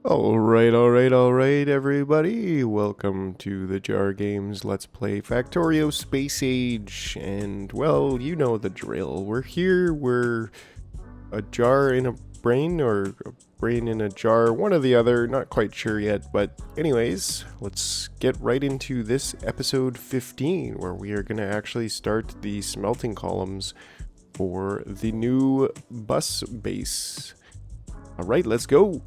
Alright, everybody. Welcome to the Jar Games Let's Play Factorio Space Age. And, well, you know the drill. We're here, we're a jar in a brain, or a brain in a jar, one or the other, not quite sure yet. But, anyways, let's get right into this episode 15, where we are going to actually start the smelting columns for the new bus base. Alright, let's go.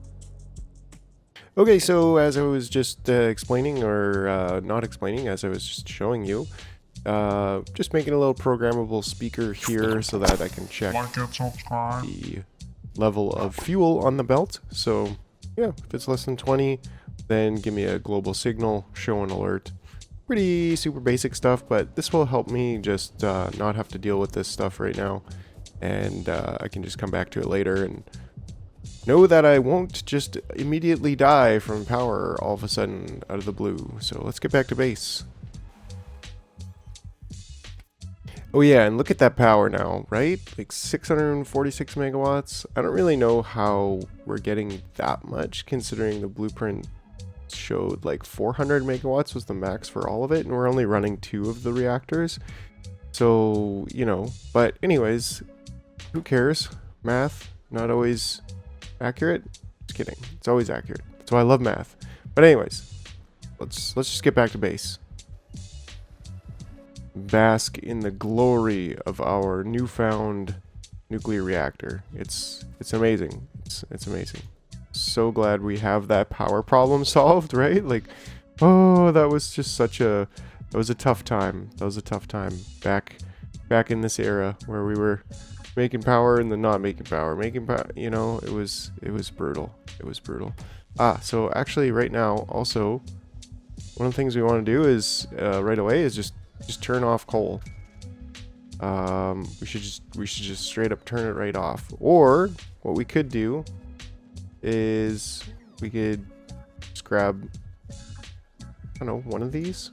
Okay, so as I was just explaining, or not explaining, as I was just showing you, just making a little programmable speaker here so that I can check the level of fuel on the belt. So, yeah, if it's less than 20, then give me a global signal, show an alert. Pretty super basic stuff, but this will help me just not have to deal with this stuff right now. And I can just come back to it later and know that I won't just immediately die from power all of a sudden out of the blue. So let's get back to base. Oh yeah, and look at that power now, right? Like 646 megawatts. I don't really know how we're getting that much considering the blueprint showed like 400 megawatts was the max for all of it, and we're only running 2 of the reactors. So, you know, but anyways, who cares? Math, not always accurate? Just kidding. It's always accurate. That's why I love math. But anyways, let's just get back to base. Bask in the glory of our newfound nuclear reactor. It's amazing. It's amazing. So glad we have that power problem solved, right? Like, oh, that was just that was a tough time. That was a tough time back in this era where we were making power and then not making power. Making power, you know, it was brutal. It was brutal. So actually right now also one of the things we want to do is right away is just turn off coal. We should just straight up turn it right off. Or what we could do is we could just grab, I don't know, one of these.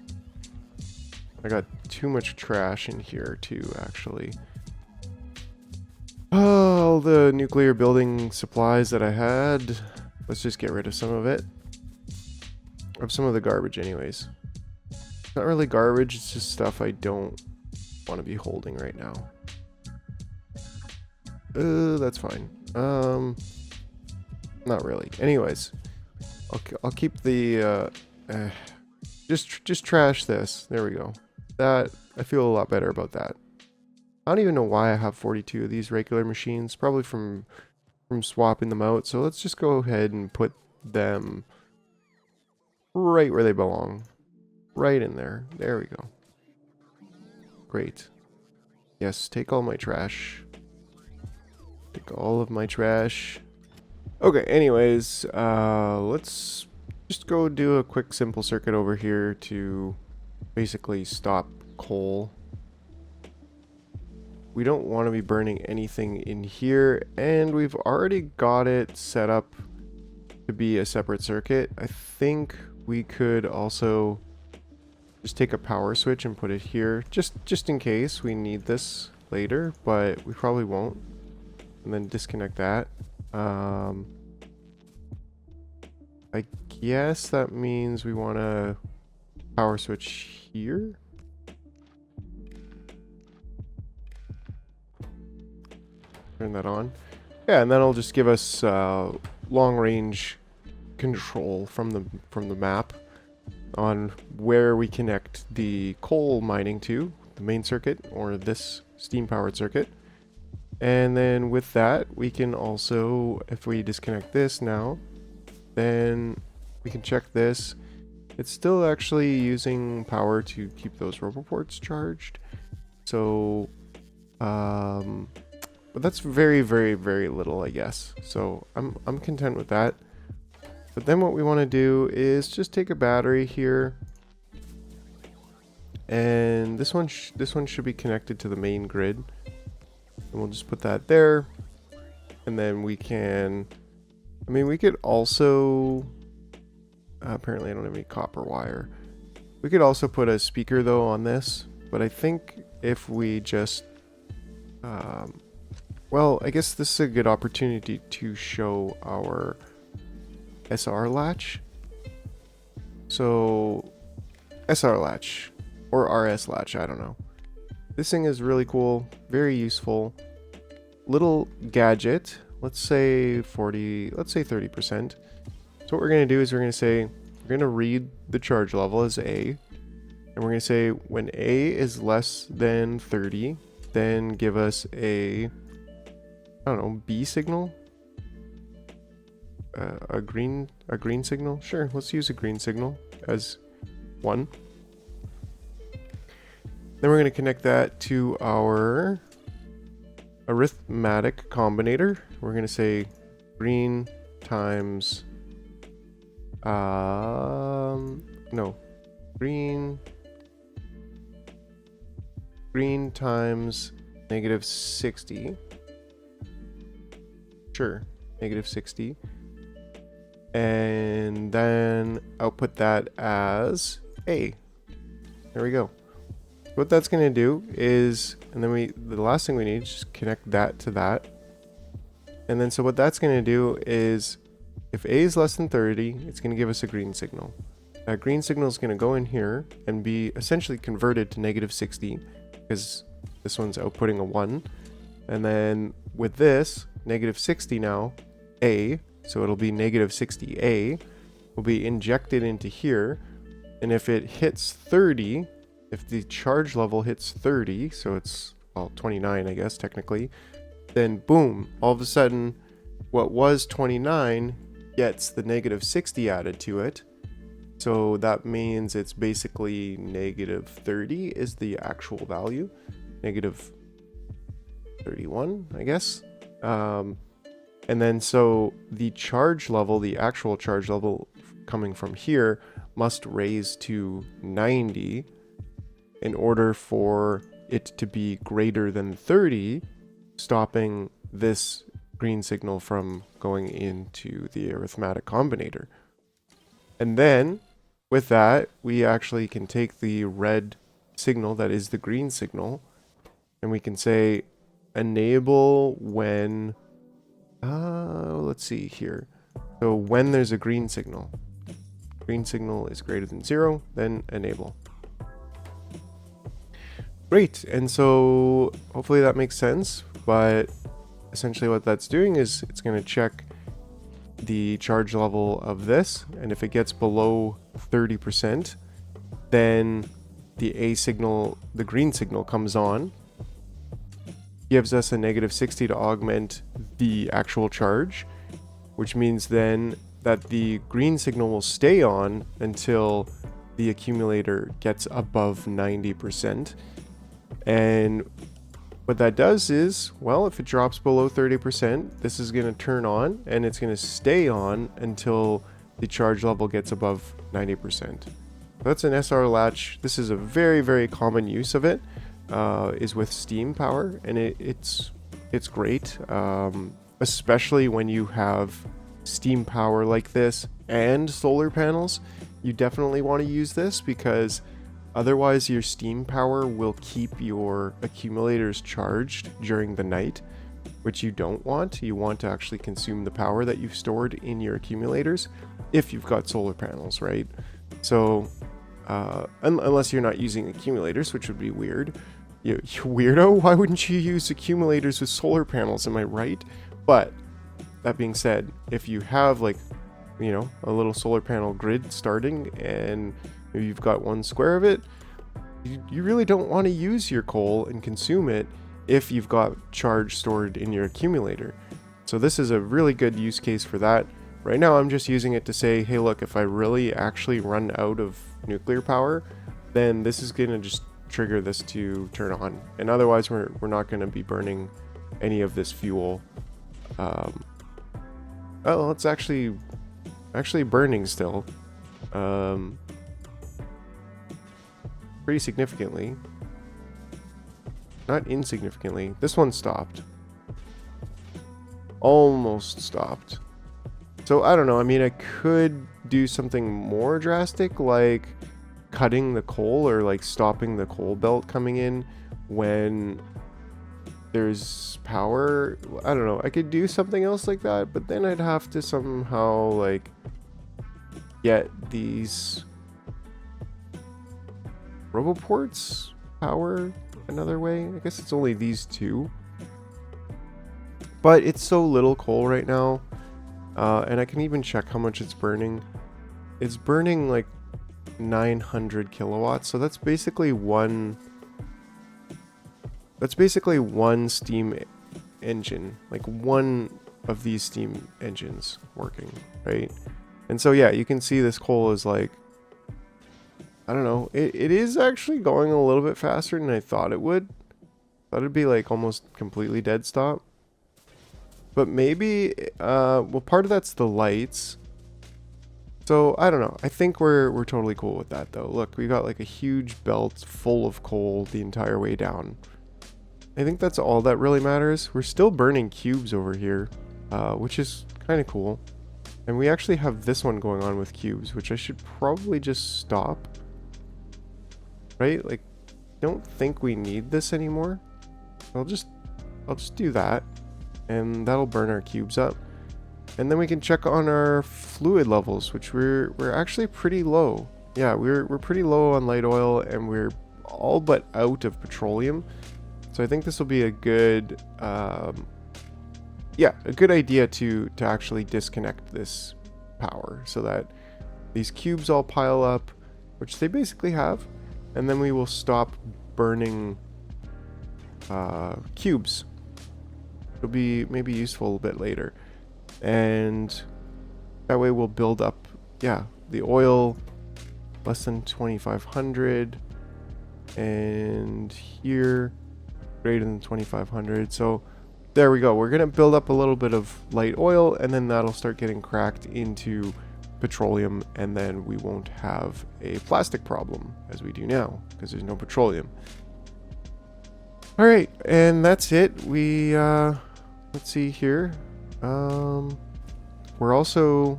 I got too much trash in here too, actually. All the nuclear building supplies that I had. Let's just get rid of some of it. Of some of the garbage anyways. Not really garbage, it's just stuff I don't want to be holding right now. That's fine. Not really. Anyways, I'll keep the just trash this. There we go. That, I feel a lot better about that. I don't even know why I have 42 of these regular machines, probably from swapping them out. So let's just go ahead and put them right where they belong. Right in there. There we go. Great. Yes, take all my trash. Take all of my trash. Okay, anyways, let's just go do a quick simple circuit over here to basically stop coal. We don't want to be burning anything in here, and we've already got it set up to be a separate circuit. I think we could also just take a power switch and put it here, just in case we need this later, but we probably won't. And then disconnect that. I guess that means we want to power switch here. Turn that on. Yeah, and that'll just give us long range control from the map on where we connect the coal mining to, the main circuit or this steam powered circuit. And then with that, we can also, if we disconnect this now, then we can check this. It's still actually using power to keep those roboports charged. So, but that's very, very, very little, I guess. So I'm content with that. But then what we want to do is just take a battery here, and this one should be connected to the main grid. And we'll just put that there, and then we can. I mean, we could also. Apparently, I don't have any copper wire. We could also put a speaker though on this, but I think if we just well, I guess this is a good opportunity to show our SR Latch. So SR Latch or RS Latch, I don't know. This thing is really cool, very useful. Little gadget, let's say 30%. So what we're going to do is we're going to read the charge level as A. And we're going to say when A is less than 30, then give us a, I don't know, B signal? A green signal? Sure, let's use a green signal as 1. Then we're going to connect that to our arithmetic combinator. We're going to say green times green times -60. Sure, -60. And then output that as A. There we go. What that's going to do is, and then the last thing we need is just connect that to that. And then so what that's going to do is, if A is less than 30, it's going to give us a green signal. That green signal is going to go in here and be essentially converted to -60, because this one's outputting a 1. And then with this, -60 now, A, so it'll be -60A, will be injected into here. And if it hits 30, if the charge level hits 30, so it's, well, 29, I guess, technically, then boom, all of a sudden, what was 29 gets the -60 added to it. So that means it's basically -30 is the actual value. -31, I guess. And then so the charge level, the actual charge level coming from here must raise to 90 in order for it to be greater than 30, stopping this green signal from going into the arithmetic combinator. And then with that, we actually can take the red signal that is the green signal, and we can say enable when, let's see here. So when there's a green signal is greater than 0, then enable. Great, and so hopefully that makes sense, but essentially what that's doing is it's going to check the charge level of this, and if it gets below 30%, then the A signal, the green signal, comes on, gives us a -60 to augment the actual charge, which means then that the green signal will stay on until the accumulator gets above 90%. And what that does is, well, if it drops below 30%, this is going to turn on, and it's going to stay on until the charge level gets above 90%. That's an SR latch. This is a very, very common use of it, is with steam power, and it's great, especially when you have steam power like this and solar panels. You definitely want to use this, because otherwise your steam power will keep your accumulators charged during the night, which you don't want. You want to actually consume the power that you've stored in your accumulators if you've got solar panels, right? So unless you're not using accumulators, which would be weird. You weirdo, why wouldn't you use accumulators with solar panels, am I right? But that being said, if you have, like, you know, a little solar panel grid starting and you've got 1 square of it, you really don't want to use your coal and consume it if you've got charge stored in your accumulator. So this is a really good use case for that. Right now I'm just using it to say, hey look, if I really actually run out of nuclear power, then this is going to just trigger this to turn on, and otherwise we're not going to be burning any of this fuel. Oh, it's actually burning still, pretty significantly, not insignificantly. This one stopped, almost stopped. So I don't know, I mean, I could do something more drastic, like cutting the coal, or like stopping the coal belt coming in when there's power. I don't know, I could do something else like that, but then I'd have to somehow like get these roboports power another way. I guess it's only these two. But it's so little coal right now. And I can even check how much it's burning. It's burning like 900 kilowatts. So that's basically one steam engine. Like one of these steam engines working, right? And so yeah, you can see this coal is like, I don't know, it is actually going a little bit faster than I thought it would. Thought it'd be like almost completely dead stop. But maybe, well, part of that's the lights. So I don't know. I think we're totally cool with that though. Look, we got like a huge belt full of coal the entire way down. I think that's all that really matters. We're still burning cubes over here, which is kind of cool. And we actually have this one going on with cubes, which I should probably just stop. Right? Like, don't think we need this anymore. I'll just do that. And that'll burn our cubes up. And then we can check on our fluid levels, which we're actually pretty low. Yeah, we're pretty low on light oil, and we're all but out of petroleum. So I think this will be a good, a good idea to actually disconnect this power so that these cubes all pile up, which they basically have, and then we will stop burning cubes. It'll be maybe useful a bit later, and that way we'll build up, yeah, the oil less than 2,500, and here greater than 2,500. So there we go. We're gonna build up a little bit of light oil, and then that'll start getting cracked into petroleum, and then we won't have a plastic problem as we do now because there's no petroleum. All right, and that's it. We let's see here. We're also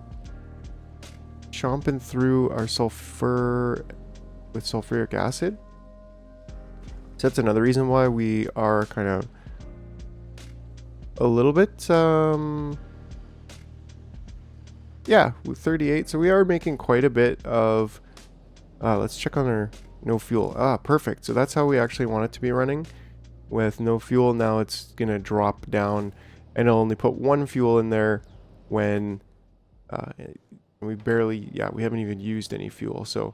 chomping through our sulfur with sulfuric acid. So that's another reason why we are kind of a little bit, yeah, with 38. So we are making quite a bit of, let's check on our no fuel. Perfect. So that's how we actually want it to be running. With no fuel, now it's going to drop down, and it'll only put one fuel in there when we haven't even used any fuel. So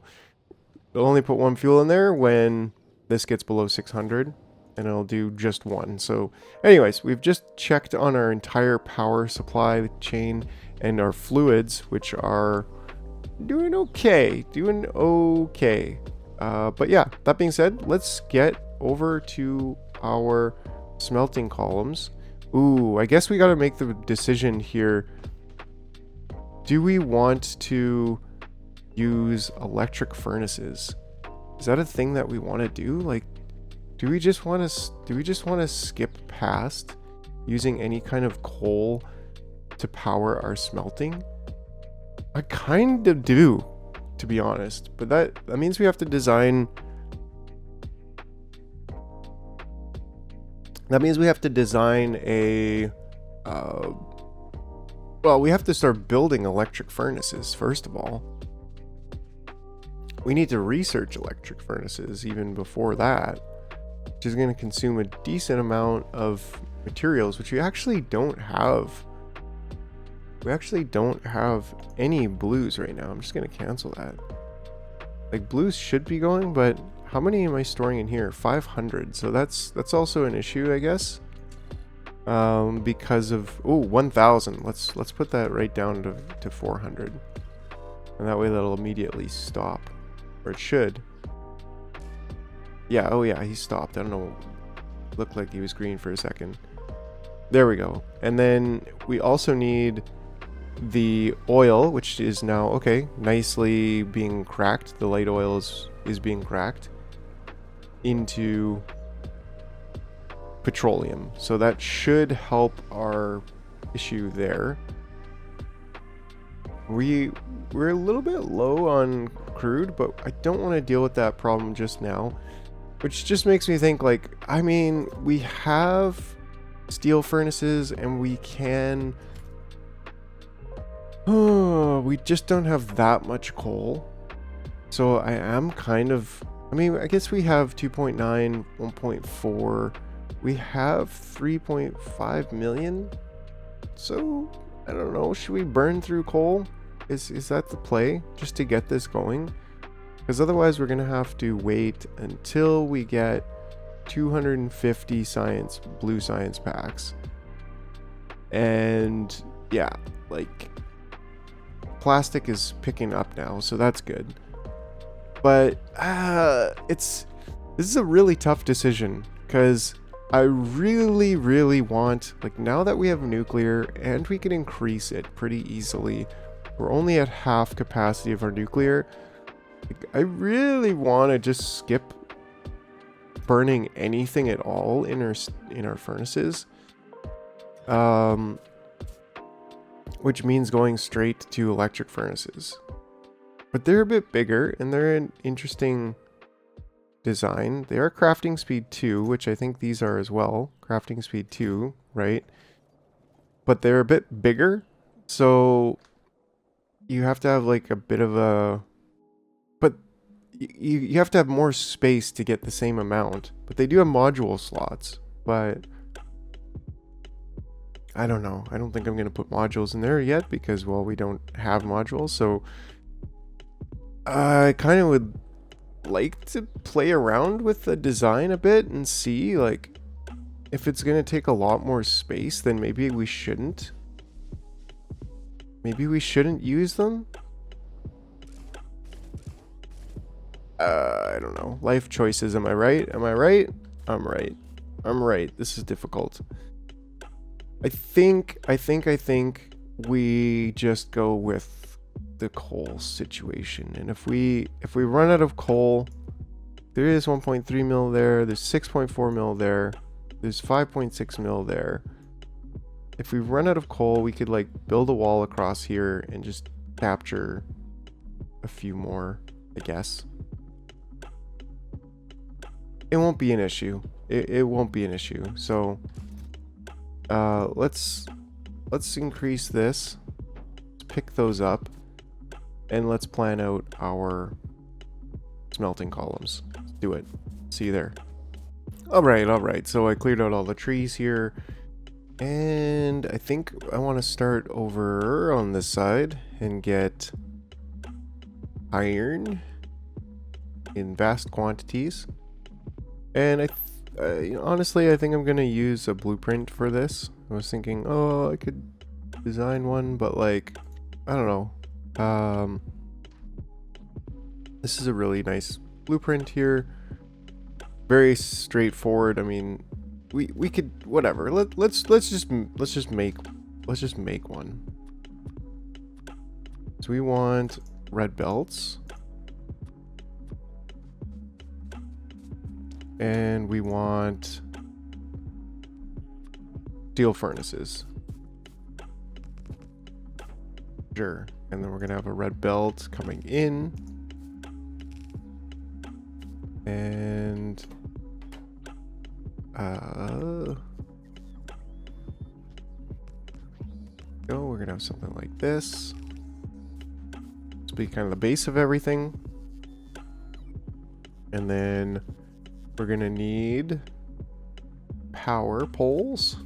it'll only put one fuel in there when this gets below 600, and it'll do just one. So anyways, we've just checked on our entire power supply chain and our fluids, which are doing okay. But yeah, that being said, let's get over to our smelting columns. Ooh, I guess we got to make the decision here. Do we want to use electric furnaces? Is that a thing that we want to do? Like, do we just want to skip past using any kind of coal to power our smelting? I kind of do, to be honest, but that means we have to design. That means we have to design a, well, we have to start building electric furnaces, first of all. We need to research electric furnaces even before that, which is going to consume a decent amount of materials, which we actually don't have. We actually don't have any blues right now. I'm just going to cancel that. Like, blues should be going, but how many am I storing in here? 500. So that's also an issue, I guess. Because of 1,000. Let's put that right down to 400, and that way that'll immediately stop, or it should. Yeah. Oh yeah, he stopped. I don't know. Looked like he was green for a second. There we go. And then we also need the oil, which is now okay, nicely being cracked. The light oil is being cracked into petroleum, so that should help our issue there. We're a little bit low on crude, but I don't want to deal with that problem just now, which just makes me think, like, I mean, we have steel furnaces and we can Oh, we just don't have that much coal. So I am kind of, I mean, I guess we have 2.9, 1.4. We have 3.5 million. So I don't know. Should we burn through coal? Is that the play? Just to get this going? Because otherwise we're going to have to wait until we get 250 blue science packs. And yeah, like plastic is picking up now, so that's good. But this is a really tough decision because I really want, like, now that we have nuclear and we can increase it pretty easily, we're only at half capacity of our nuclear. Like, I really want to just skip burning anything at all in our furnaces, which means going straight to electric furnaces. But they're a bit bigger and they're an interesting design. They are crafting speed 2, which I think these are as well. Crafting speed 2, right? But they're a bit bigger, so you have to have like a bit of a... But you have to have more space to get the same amount. But they do have module slots, but I don't know. I don't think I'm going to put modules in there yet because, well, we don't have modules, so I kind of would like to play around with the design a bit and see, like, if it's going to take a lot more space, then maybe we shouldn't. Maybe we shouldn't use them? I don't know. Life choices, am I right? Am I right? I'm right. I'm right. This is difficult. I think we just go with the coal situation. And if we run out of coal, there is 1.3 mil there, there's 6.4 mil there, there's 5.6 mil there. If we run out of coal, we could like build a wall across here and just capture a few more, I guess. It won't be an issue. It won't be an issue. So let's increase this. Let's pick those up. And let's plan out our smelting columns. Let's do it. See you there. Alright. So I cleared out all the trees here. And I think I want to start over on this side and get iron in vast quantities. And honestly, I think I'm going to use a blueprint for this. I was thinking, oh, I could design one, but like, I don't know. This is a really nice blueprint here. Very straightforward. I mean, we could, whatever. Let's just make one. So we want red belts. And we want steel furnaces. Sure. And then we're going to have a red belt coming in. And we're going to have something like this. This will be kind of the base of everything. And then we're going to need power poles.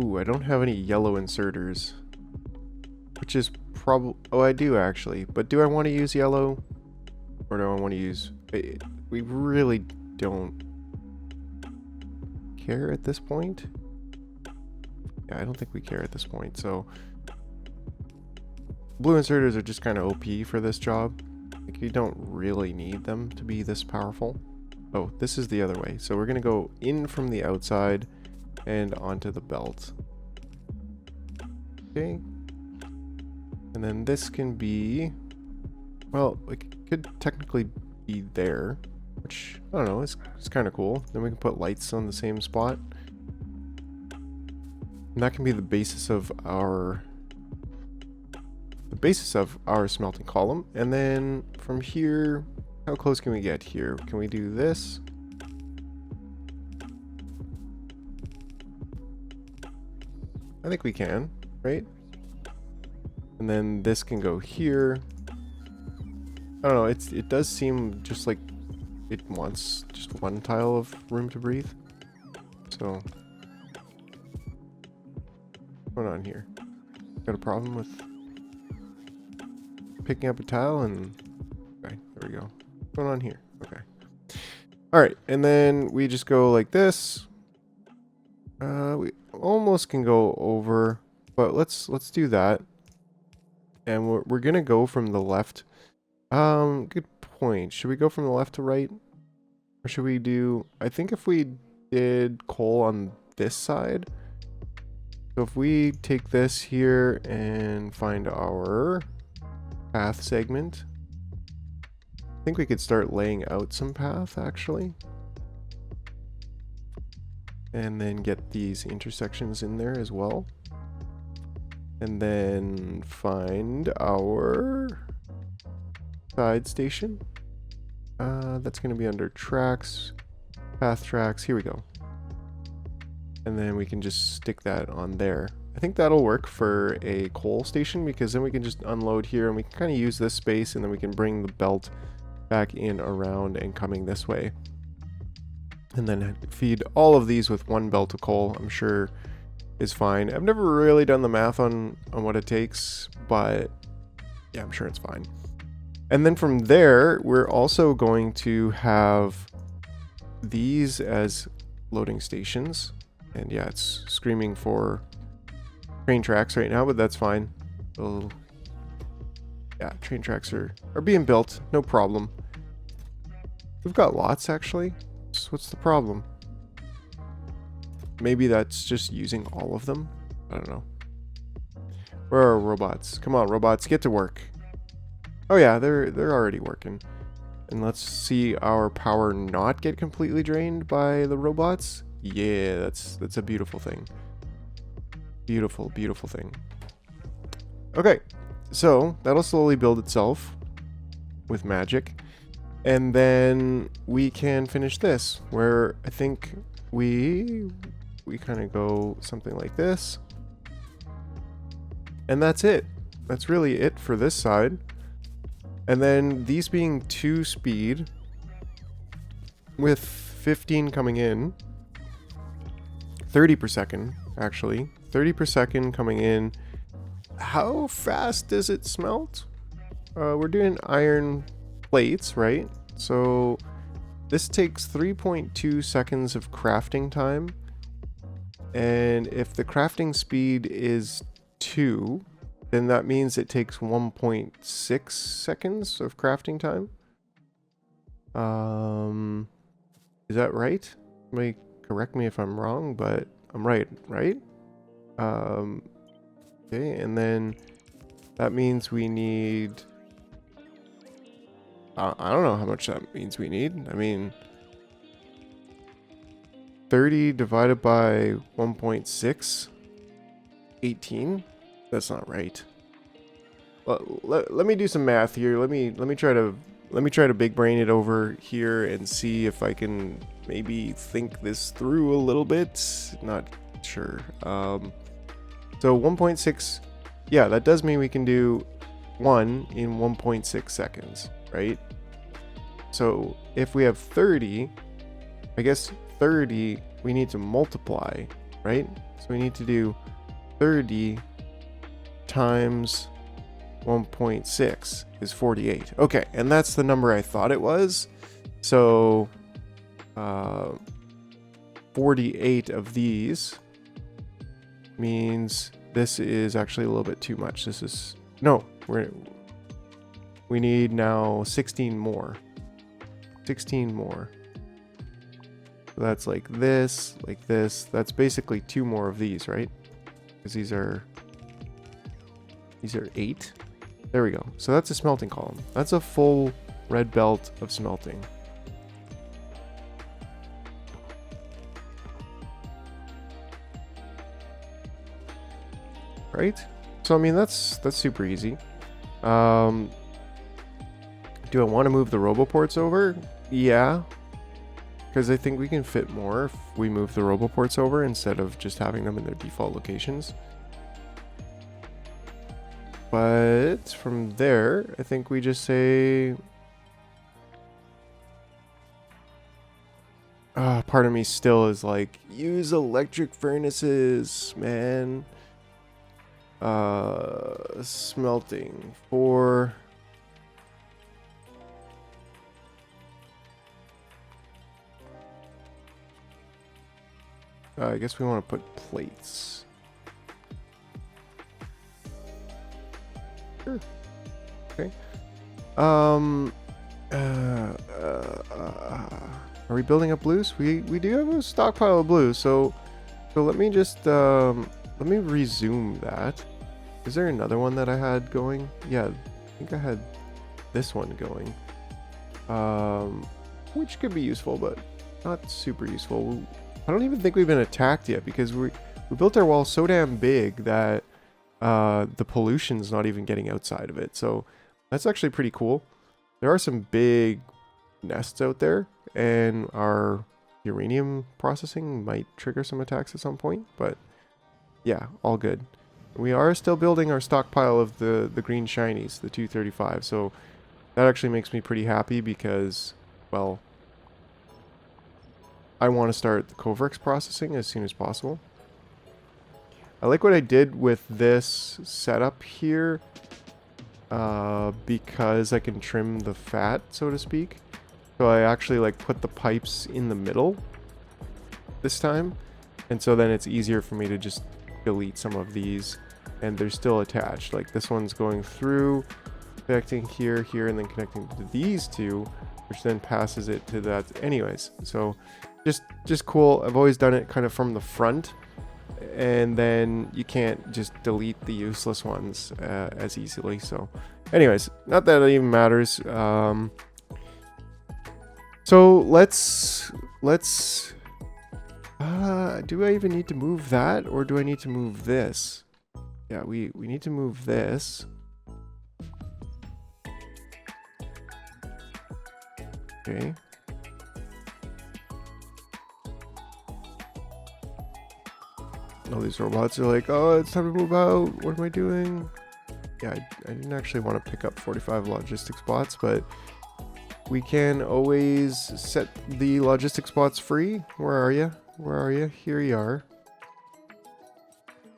Ooh, I don't have any yellow inserters. Which is probably... Oh, I do actually. But do I want to use yellow? Or do I want to use... We really don't care at this point. Yeah, I don't think we care at this point. So blue inserters are just kind of OP for this job. Like, you don't really need them to be this powerful. Oh, this is the other way. So we're going to go in from the outside and onto the belt. Okay. And then this can be, well, it could technically be there, which, I don't know, it's kind of cool. Then we can put lights on the same spot. And that can be the basis of our smelting column. And then from here, how close can we get here? Can we do this? I think we can, right? And then this can go here. I don't know, it does seem just like it wants just one tile of room to breathe. So, what's going on here? Got a problem with picking up a tile and... Okay, there we go. What's going on here? Okay. Alright, and then we just go like this. We almost can go over, but let's do that. And we're gonna go from the left. Good point. Should we go from the left to right? Or should we do... I think if we did coal on this side. So if we take this here and find our path segment, I think we could start laying out some path actually. And then get these intersections in there as well. And then find our side station. That's going to be under tracks, path tracks. Here we go. And then we can just stick that on there. I think that'll work for a coal station because then we can just unload here and we can kind of use this space and then we can bring the belt back in around and coming this way. And then feed all of these with one belt of coal, I'm sure is fine. I've never really done the math on what it takes, but yeah, I'm sure it's fine. And then from there, we're also going to have these as loading stations. And yeah, it's screaming for train tracks right now, but that's fine. Yeah, train tracks are being built, no problem. We've got lots actually. So what's the problem? Maybe that's just using all of them? I don't know. Where are robots? Come on, robots, get to work. Oh yeah, they're already working. And let's see our power not get completely drained by the robots. Yeah, that's a beautiful thing. Beautiful, beautiful thing. Okay, so that'll slowly build itself with magic. And then we can finish this, where I think we kind of go something like this. And that's it. That's really it for this side. And then these being 2 speed with 15 coming in, 30 per second actually, 30 per second coming in. How fast does it smelt? We're doing iron plates, right? So this takes 3.2 seconds of crafting time. And if the crafting speed is 2, then that means it takes 1.6 seconds of crafting time. Is that right? Somebody correct me if I'm wrong, but I'm right? Okay, and then that means we need... I don't know how much that means we need. I mean, 30 divided by 1.6, 18. That's not right. Well, let me do some math here. Let me try to big brain it over here and see if I can maybe think this through a little bit. Not sure. So 1.6. Yeah, that does mean we can do 1 in 1.6 seconds, right? So if we have 30, I guess 30 we need to multiply, right? So we need to do 30 times 1.6 is 48. Okay, and that's the number I thought it was. So 48 of these means this is actually a little bit too much. This is... No, we need now 16 more. 16 more. So that's like this, like this. That's basically 2 more of these, right? Because these are 8. There we go. So that's a smelting column. That's a full red belt of smelting. Right? So I mean that's super easy. Do I want to move the roboports over? Yeah. Because I think we can fit more if we move the roboports over instead of just having them in their default locations. But from there, I think we just say... part of me still is like, use electric furnaces, man. Smelting for... I guess we want to put plates. Sure. Okay. Are we building up blues? We do have a stockpile of blues, so let me just let me resume that. Is there another one that I had going? Yeah, I think I had this one going. Which could be useful, but not super useful. I don't even think we've been attacked yet because we built our wall so damn big that the pollution's not even getting outside of it. So that's actually pretty cool. There are some big nests out there, and our uranium processing might trigger some attacks at some point, but yeah, all good. We are still building our stockpile of the green shinies, the 235, so that actually makes me pretty happy because, well, I want to start the Covrex processing as soon as possible. I like what I did with this setup here because I can trim the fat, so to speak. So I actually like put the pipes in the middle this time, and so then it's easier for me to just delete some of these, and they're still attached. Like this one's going through, connecting here, here, and then connecting to these two, which then passes it to that. Anyways, so just cool. I've always done it kind of from the front, and then you can't just delete the useless ones as easily. So anyways, not that it even matters. So let's do I even need to move that, or do I need to move this? Yeah, we need to move this. Okay. All these robots are like, oh, it's time to move out. What am I doing? Yeah, I didn't actually want to pick up 45 logistics spots, but we can always set the logistics spots free. Where are you? Where are you? Here you are.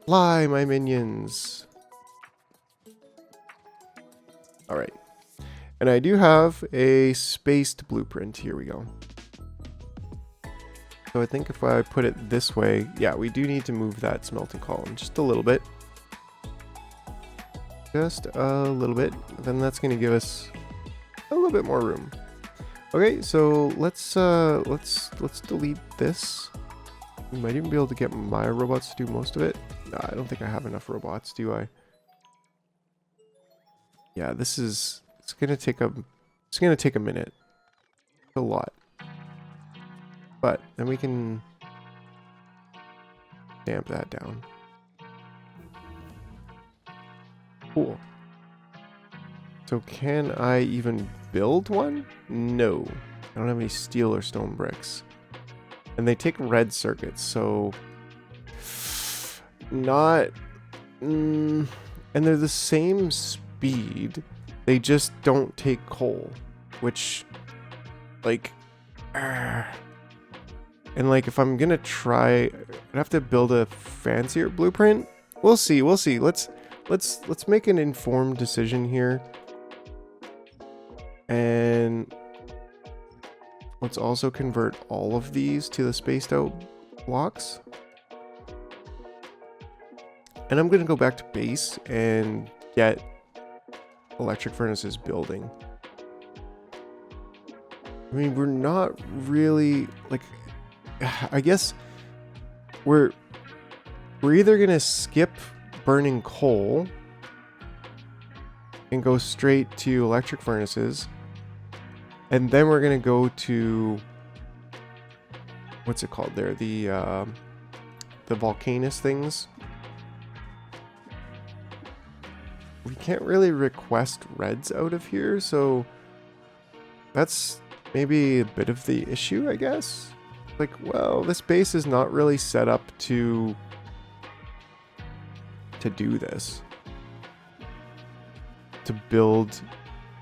Fly, my minions. All right. And I do have a spaced blueprint. Here we go. So I think if I put it this way, yeah, we do need to move that smelting column just a little bit. Just a little bit. Then that's going to give us a little bit more room. Okay, so let's delete this. We might even be able to get my robots to do most of it. No, I don't think I have enough robots, do I? Yeah, it's gonna take a minute. It's a lot. But then we can damp that down. Cool. So can I even build one? No. I don't have any steel or stone bricks. And they take red circuits, so not... and they're the same speed. They just don't take coal, which, like... and like, if I'm gonna try, I'd have to build a fancier blueprint. We'll see. We'll see. Let's make an informed decision here. And let's also convert all of these to the spaced out blocks. And I'm gonna go back to base and get electric furnaces building. I mean, we're not really, like, I guess we're either gonna skip burning coal and go straight to electric furnaces, and then we're gonna go to, what's it called there, the volcanous things. We can't really request reds out of here, so that's maybe a bit of the issue, I guess. Like, well, this base is not really set up to do this. to build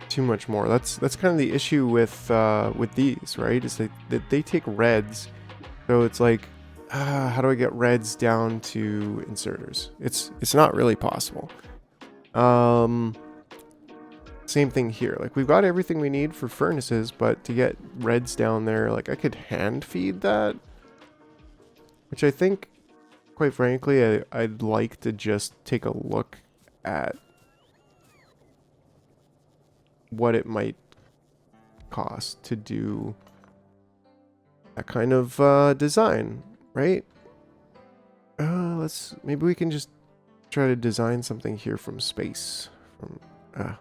too much more. That's kind of the issue with these, right? Is that they take reds, so it's like, how do I get reds down to inserters? It's not really possible. Same thing here. Like, we've got everything we need for furnaces, but to get reds down there, like, I could hand feed that, which I think, quite frankly, I'd like to just take a look at what it might cost to do that kind of design, right? Maybe we can just try to design something here from space. And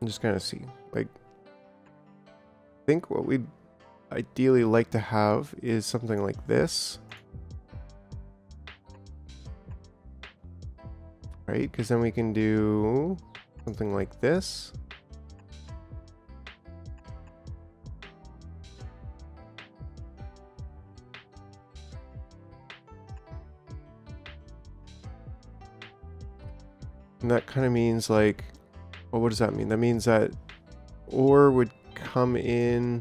just kind of see, like, I think what we'd ideally like to have is something like this, right? Because then we can do something like this. And that kind of means, like, well, what does that mean? That means that ore would come in.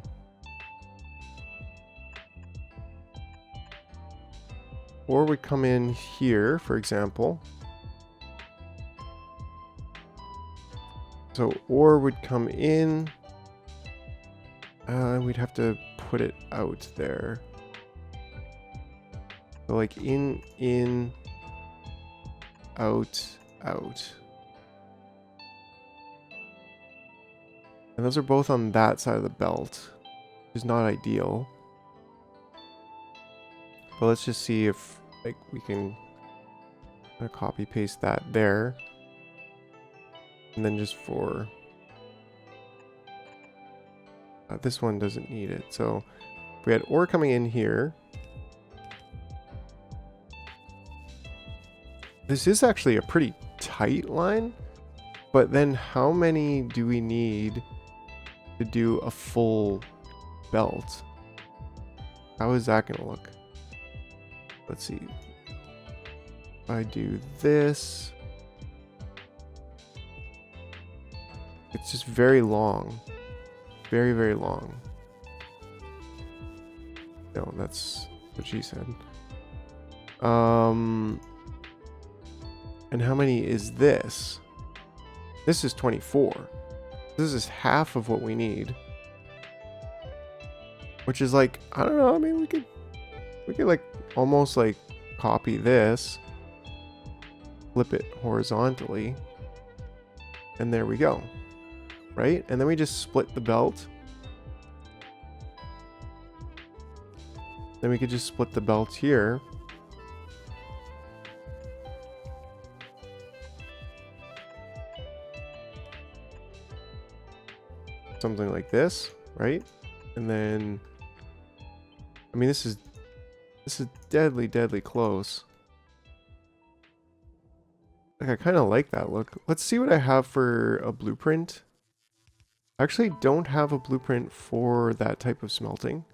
Ore would come in here, for example. So ore would come in. We'd have to put it out there. So like in, out, out. And those are both on that side of the belt, which is not ideal. But let's just see if, like, we can copy paste that there. And then just for this one doesn't need it. So if we had ore coming in here. This is actually a pretty tight line, but then how many do we need to do a full belt? How is that going to look? Let's see. If I do this, it's just very long. Very, very long. No, that's what she said. And how many is this? This is 24. This is half of what we need. Which is like, I don't know, I mean, we could like almost like copy this, flip it horizontally, and there we go. Right? And then we just split the belt. Then we could just split the belt here. Something like this, right? And then, I mean, this is deadly, deadly close. Like, I kind of like that look. Let's see what I have for a blueprint. I actually don't have a blueprint for that type of smelting.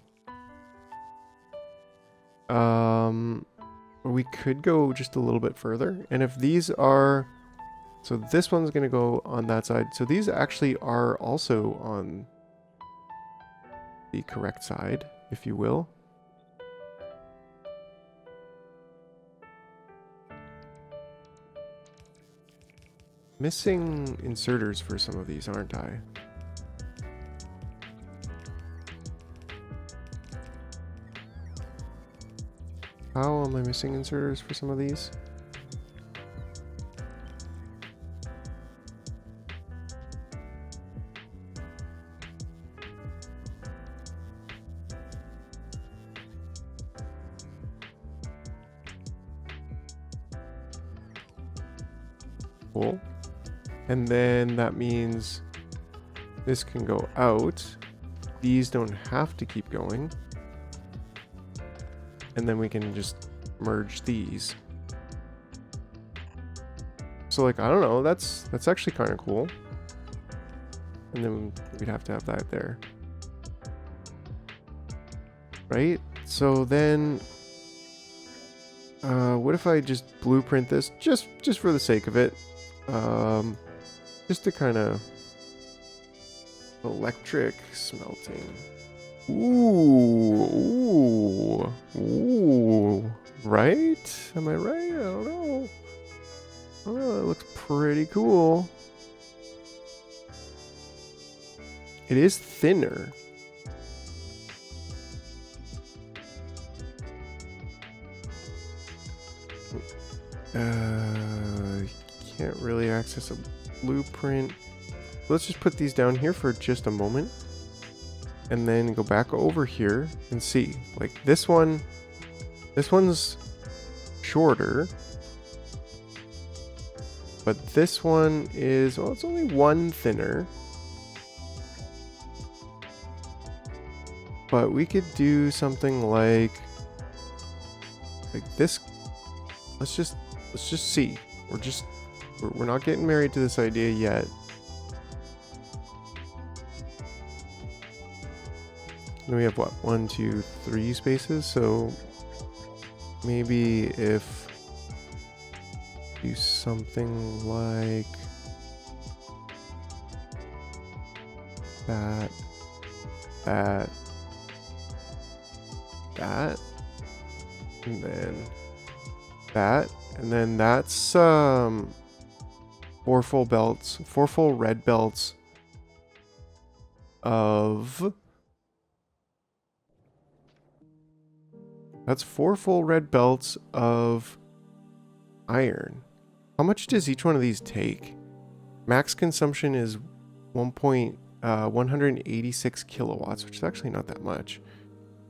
We could go just a little bit further. And if these are, so this one's going to go on that side. So these actually are also on the correct side, if you will. Missing inserters for some of these, aren't I? How am I missing inserters for some of these? Cool. And then that means this can go out. These don't have to keep going. And then we can just merge these. So like, I don't know, that's actually kind of cool. And then we'd have to have that there. Right? So then What if I just blueprint this just for the sake of it? Just to kind of electric smelting. Ooh. Right? Am I right? I don't know. Oh, it looks pretty cool. It is thinner. Can't really access a blueprint. Let's just put these down here for just a moment. And then go back over here and see. Like this one's shorter. But this one is, well, it's only one thinner. But we could do something like this. Let's just see. We're not getting married to this idea yet. And we have what, 1, 2, 3 spaces. So maybe if do something like that, and then that, and then that's 4 full belts, 4 full red belts of, that's 4 full red belts of iron. How much does each one of these take? Max consumption is 186 kilowatts, which is actually not that much.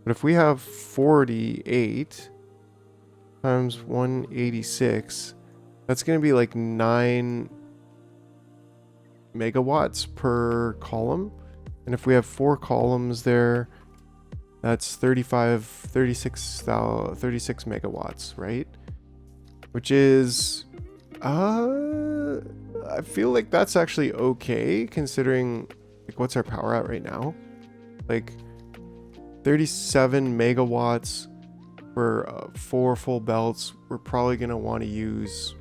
But if we have 48 times 186, that's going to be like 9 megawatts per column. And if we have 4 columns there, that's 36 megawatts, right? Which is, I feel like that's actually okay considering like what's our power at right now. Like 37 megawatts for 4 full belts. We're probably going to want to use,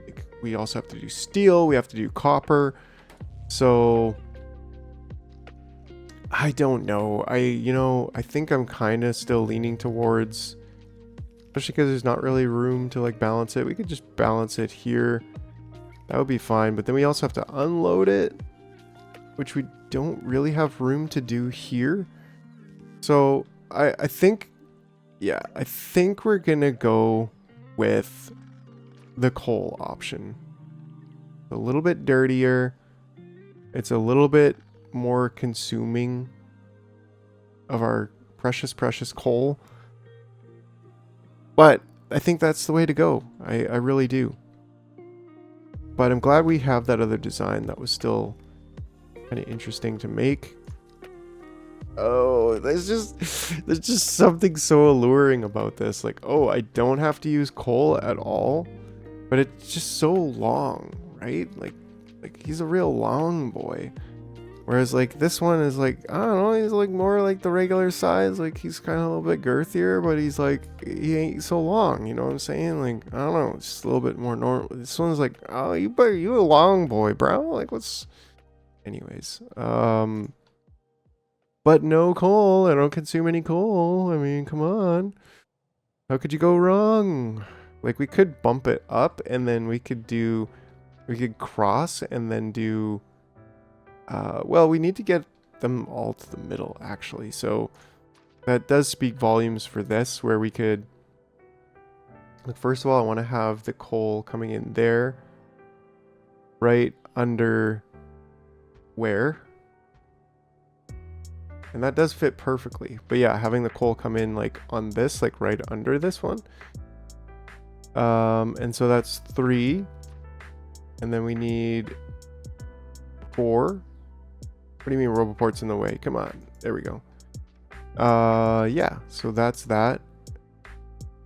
like, we also have to do steel, we have to do copper. So I don't know. I think I'm kind of still leaning towards, especially because there's not really room to like balance it. We could just balance it here. That would be fine. But then we also have to unload it, which we don't really have room to do here. So I think, yeah, I think we're going to go with the coal option. A little bit dirtier. It's a little bit more consuming of our precious coal. But I think that's the way to go. I really do. But I'm glad we have that other design that was still kind of interesting to make. Oh, there's just something so alluring about this. Like, oh, I don't have to use coal at all, but it's just so long, right? Like he's a real long boy. Whereas like this one is like, I don't know, he's like more like the regular size. Like he's kind of a little bit girthier, but he's like, he ain't so long. You know what I'm saying? Like, I don't know, it's just a little bit more normal. This one's like, oh, you a long boy, bro. Like what's, anyways, but no coal. I don't consume any coal. I mean, come on. How could you go wrong? Like we could bump it up and then we could cross and then do, well, we need to get them all to the middle actually. So that does speak volumes for this, where we could, like, first of all, I want to have the coal coming in there, right under where? And that does fit perfectly. But yeah, having the coal come in like on this, like right under this one. And so that's 3. And then we need 4. What do you mean Roboport's in the way? Come on. There we go. Yeah, so that's that.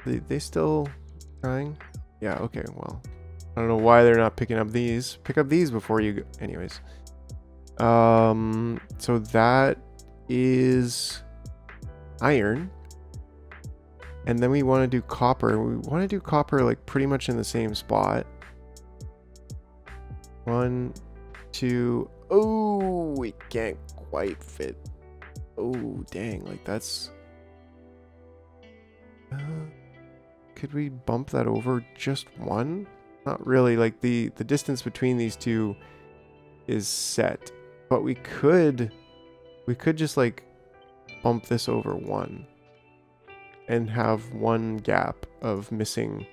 They still trying? Yeah, okay, well. I don't know why they're not picking up these. Pick up these before you go. Anyways. So that is iron. And then we want to do copper. We want to do copper like pretty much in the same spot. 1, 2. Oh, we can't quite fit. Oh, dang. Like that's... could we bump that over just 1? Not really. Like the distance between these two is set. But we could just like bump this over 1. And have 1 gap of missing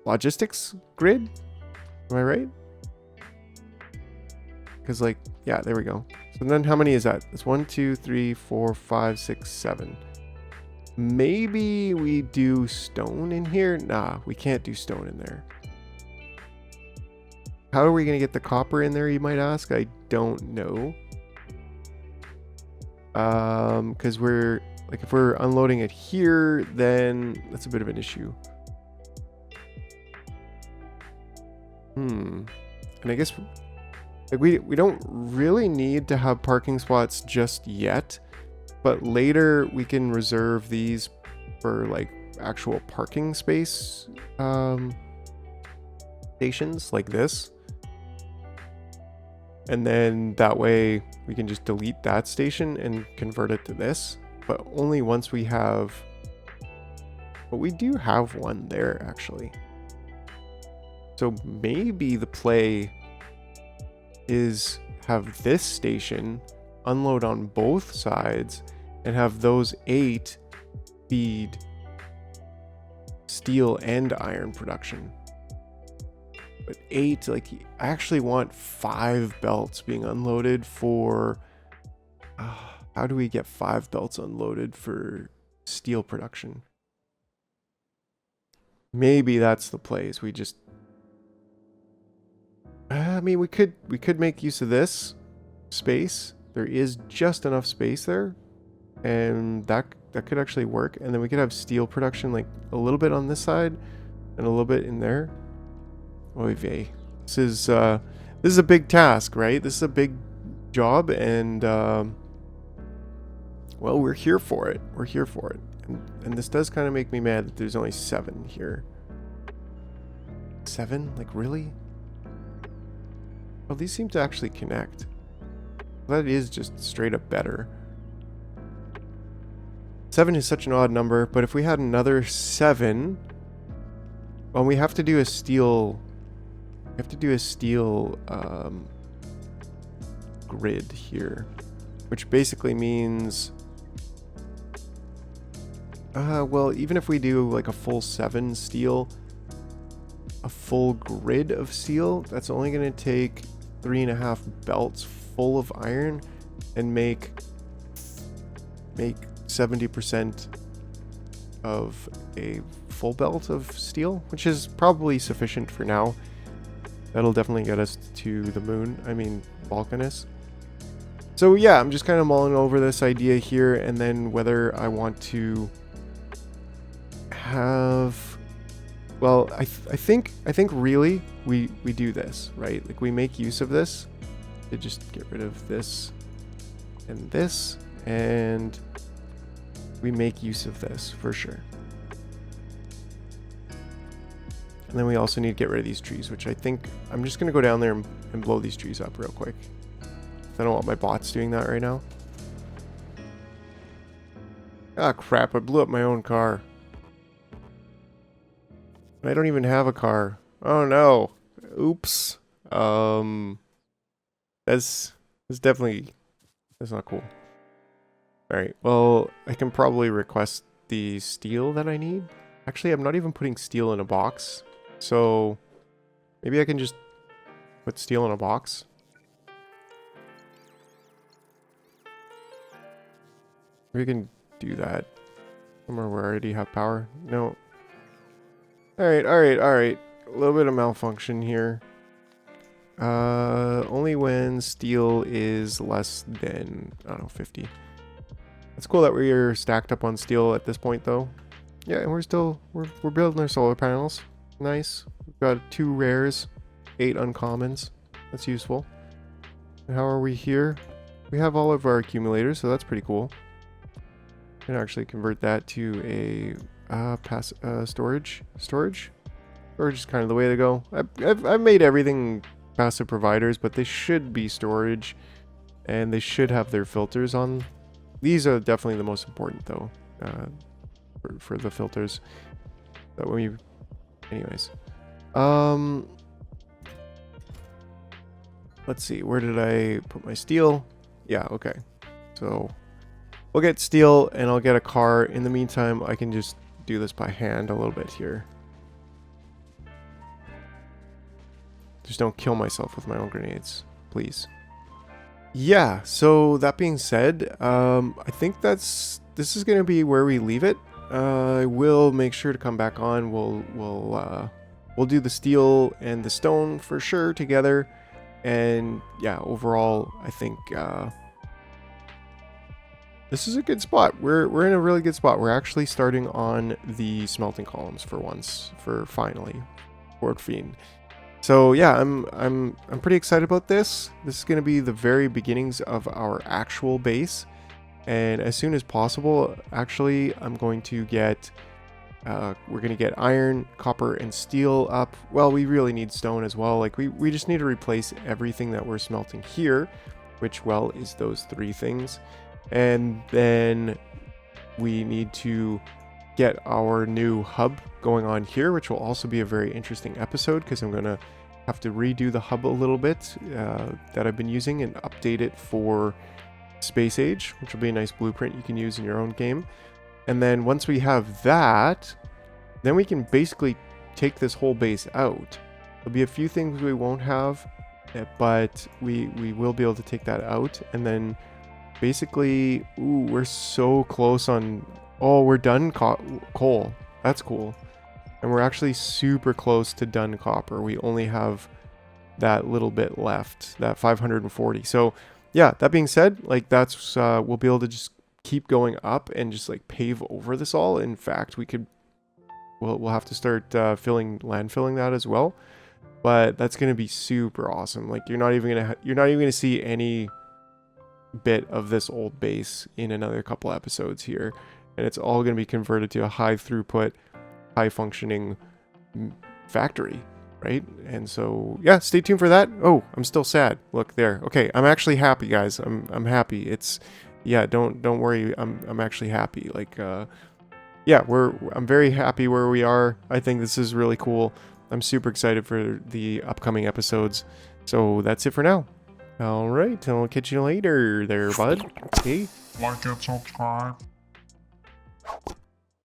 logistics grid. Am I right? Because like, yeah, there we go. So then how many is that? It's 1, 2, 3, 4, 5, 6, 7. Maybe we do stone in here? Nah, we can't do stone in there. How are we going to get the copper in there, you might ask? I don't know. Because we're... like if we're unloading it here, then that's a bit of an issue. And I guess like we don't really need to have parking spots just yet, but later we can reserve these for like actual parking space stations like this. And then that way we can just delete that station and convert it to this. But only once we have... but we do have one there, actually. So maybe the play is have this station unload on both sides and have those 8 feed steel and iron production. But 8, like, I actually want 5 belts being unloaded for... how do we get 5 belts unloaded for steel production? Maybe that's the place. We just... I mean, we could make use of this space. There is just enough space there. And that could actually work. And then we could have steel production like a little bit on this side and a little bit in there. Oy vey. This is a big task, right? This is a big job, and well, we're here for it. We're here for it. And this does kind of make me mad that there's only 7 here. 7? Like, really? Well, these seem to actually connect. That is just straight up better. 7 is such an odd number, but if we had another 7... well, we have to do a steel... we have to do a steel grid here. Which basically means... well, even if we do like a full 7 steel... a full grid of steel, that's only going to take 3.5 belts full of iron and make 70% of a full belt of steel, which is probably sufficient for now. That'll definitely get us to the moon. I mean, Vulcanus. So yeah, I'm just kind of mulling over this idea here, and then whether I want to have... well, I think really we do this, right? Like, we make use of this to just get rid of this, and we make use of this for sure. And then we also need to get rid of these trees, which I think I'm just going to go down there and blow these trees up real quick. I don't want my bots doing that right now. Ah, crap, I blew up my own car. I don't even have a car. Oh no. Oops. That's definitely... that's not cool. Alright, well, I can probably request the steel that I need. Actually, I'm not even putting steel in a box. So, maybe I can just put steel in a box. We can do that. Somewhere where I already have power. No. Alright. A little bit of malfunction here. Only when steel is less than, I don't know, 50. It's cool that we're stacked up on steel at this point, though. Yeah, and we're building our solar panels. Nice. We've got 2 rares, 8 uncommons. That's useful. And how are we here? We have all of our accumulators, so that's pretty cool. And actually convert that to a storage. Storage is kind of the way to go. I've made everything passive providers, but they should be storage, and they should have their filters on. These are definitely the most important though, for the filters. That when you, anyways. Let's see, where did I put my steel? Yeah, okay. So we'll get steel and I'll get a car. In the meantime, I can just do this by hand a little bit here. Just don't kill myself with my own grenades, please. Yeah, so that being said, I think this is going to be where we leave it. I will make sure to come back on. We'll do the steel and the stone for sure together. And yeah, overall, I think this is a good spot. We're in a really good spot. We're actually starting on the smelting columns for once, finally, Fort Fiend. So yeah, I'm pretty excited about this. This is going to be the very beginnings of our actual base, and as soon as possible, actually, I'm going to get. We're going to get iron, copper, and steel up. Well, we really need stone as well. Like we just need to replace everything that we're smelting here, which, well, is those 3 things. And then we need to get our new hub going on here, which will also be a very interesting episode because I'm going to have to redo the hub a little bit that I've been using and update it for Space Age, which will be a nice blueprint you can use in your own game. And then once we have that, then we can basically take this whole base out. There'll be a few things we won't have, but we will be able to take that out. And then basically, ooh, we're so close on, oh, we're done coal. That's cool. And we're actually super close to done copper. We only have that little bit left, that 540. So yeah, that being said, like that's, we'll be able to just keep going up and just like pave over this all. In fact, we'll have to start landfilling that as well. But that's gonna be super awesome. Like you're not even gonna see any bit of this old base in another couple episodes here, and it's all gonna be converted to a high throughput, high functioning factory, right? And so yeah, stay tuned for that. Oh, I'm still sad. Look there. Okay, I'm actually happy, guys. I'm happy. It's yeah, don't worry. I'm actually happy. Like yeah, I'm very happy where we are. I think this is really cool. I'm super excited for the upcoming episodes. So that's it for now. All right, I'll catch you later there, bud. Okay. Like and subscribe.